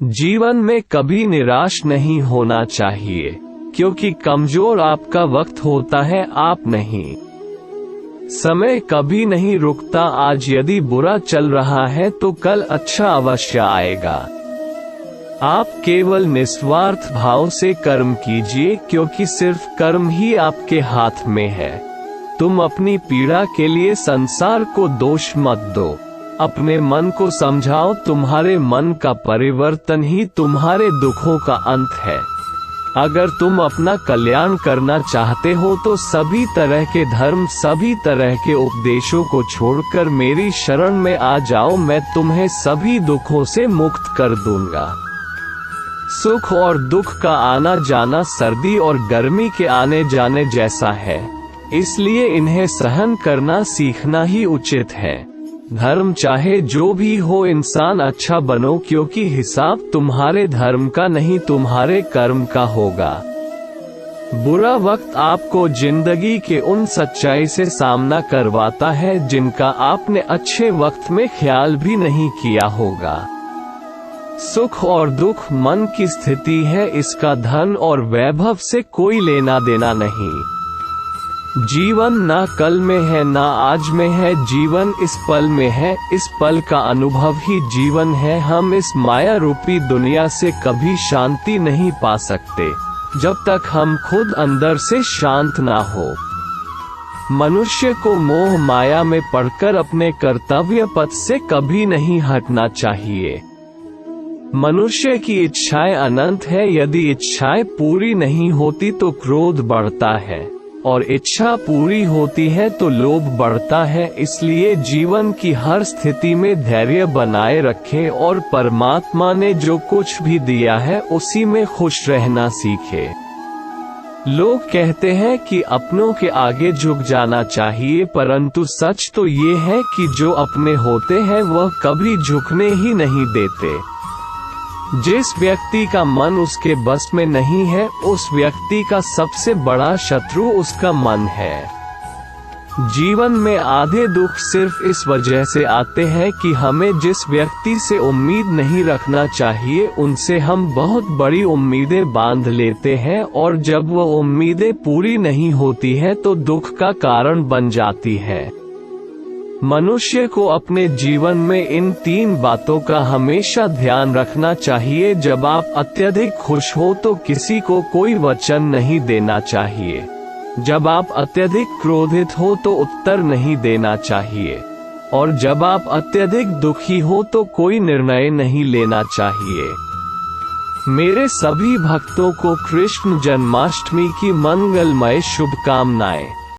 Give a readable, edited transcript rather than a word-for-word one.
जीवन में कभी निराश नहीं होना चाहिए, क्योंकि कमजोर आपका वक्त होता है, आप नहीं। समय कभी नहीं रुकता। आज यदि बुरा चल रहा है तो कल अच्छा अवश्य आएगा। आप केवल निस्वार्थ भाव से कर्म कीजिए, क्योंकि सिर्फ कर्म ही आपके हाथ में है। तुम अपनी पीड़ा के लिए संसार को दोष मत दो। अपने मन को समझाओ, तुम्हारे मन का परिवर्तन ही तुम्हारे दुखों का अंत है। अगर तुम अपना कल्याण करना चाहते हो तो सभी तरह के धर्म, सभी तरह के उपदेशों को छोड़कर मेरी शरण में आ जाओ। मैं तुम्हें सभी दुखों से मुक्त कर दूंगा। सुख और दुख का आना जाना सर्दी और गर्मी के आने जाने जैसा है, इसलिए इन्हें सहन करना सीखना ही उचित है। धर्म चाहे जो भी हो, इंसान अच्छा बनो, क्योंकि हिसाब तुम्हारे धर्म का नहीं, तुम्हारे कर्म का होगा। बुरा वक्त आपको जिंदगी के उन सच्चाई से सामना करवाता है जिनका आपने अच्छे वक्त में ख्याल भी नहीं किया होगा। सुख और दुख मन की स्थिति है, इसका धन और वैभव से कोई लेना देना नहीं। जीवन ना कल में है ना आज में है, जीवन इस पल में है। इस पल का अनुभव ही जीवन है। हम इस माया रूपी दुनिया से कभी शांति नहीं पा सकते जब तक हम खुद अंदर से शांत ना हो। मनुष्य को मोह माया में पड़कर अपने कर्तव्य पथ से कभी नहीं हटना चाहिए। मनुष्य की इच्छाएं अनंत है। यदि इच्छाएं पूरी नहीं होती तो क्रोध बढ़ता है, और इच्छा पूरी होती है तो लोभ बढ़ता है। इसलिए जीवन की हर स्थिति में धैर्य बनाए रखें और परमात्मा ने जो कुछ भी दिया है उसी में खुश रहना सीखें। लोग कहते हैं कि अपनों के आगे झुक जाना चाहिए, परंतु सच तो ये है कि जो अपने होते हैं वह कभी झुकने ही नहीं देते। जिस व्यक्ति का मन उसके बस में नहीं है, उस व्यक्ति का सबसे बड़ा शत्रु उसका मन है। जीवन में आधे दुख सिर्फ इस वजह से आते हैं कि हमें जिस व्यक्ति से उम्मीद नहीं रखना चाहिए उनसे हम बहुत बड़ी उम्मीदें बांध लेते हैं, और जब वो उम्मीदें पूरी नहीं होती हैं तो दुख का कारण बन जाती है। मनुष्य को अपने जीवन में इन 3 बातों का हमेशा ध्यान रखना चाहिए। जब आप अत्यधिक खुश हो तो किसी को कोई वचन नहीं देना चाहिए। जब आप अत्यधिक क्रोधित हो तो उत्तर नहीं देना चाहिए, और जब आप अत्यधिक दुखी हो तो कोई निर्णय नहीं लेना चाहिए। मेरे सभी भक्तों को कृष्ण जन्माष्टमी की मंगलमय शुभकामनाएं।